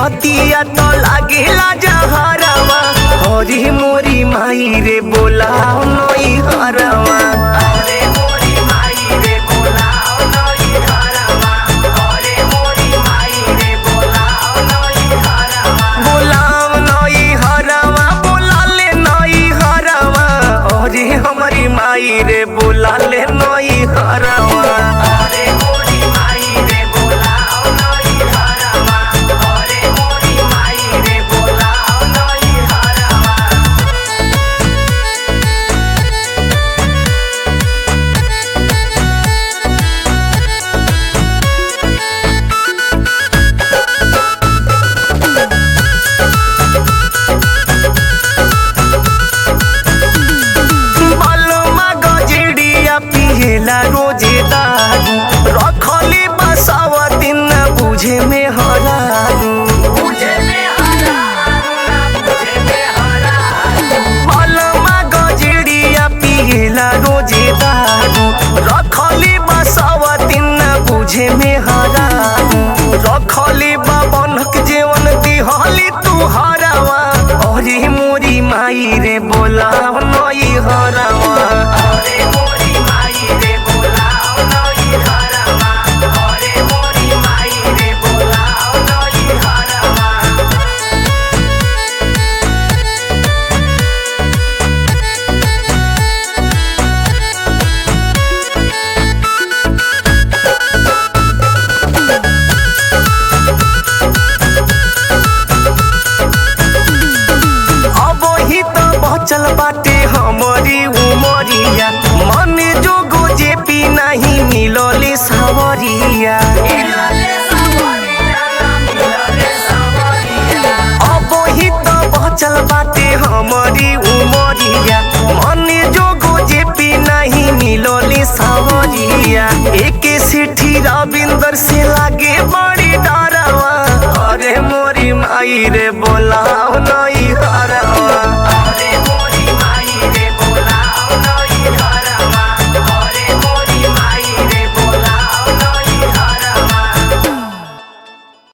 बतिया तो लागेला जहरवा। अरे मोरी माई रे बोलाओ नई हरवा। अरे मोरी माई रे बोलाओ नई हरवा। अरे मोरी माई रे बोलाओ नई हरवा। बोलाओ नई हरवा, बोला ले नई हरवा। अरे हमारी माई रे बोला ले नई हरवा। अरे मोरी माई रे बोलाओ नई हरवा। अरे मोरी माई रे बोलाओ नई हरवा। बालमा गजड़िया पियला रोजे दारू। रखली बसावा दिन न बुझे में हरारू। बालमा गजड़िया पियला रोजे दारू। रखली बसावा दिन न बुझे में हरारू। रखली बाबनक जेवन दिहली तू हरावा। अरे मोरी माई रे बोलाओ नई हरवा। अरे मोरी माई रे बोलाओ नई हरवा। अरे मोरी माई रे बोलाओ नई हरवा। अब ही तो बचल बाटे हमारी उमरिया। मन जो गोजे पी नहीं मिलले सावरिया। अब ही तो बचल बाटे हमारी उमरिया। मन जो गोजे पी नहीं मिलले सावरिया। एक सिठी रविंदर से लागे बड़ी डरवा। अरे मोरी माई रे बोलाओ नई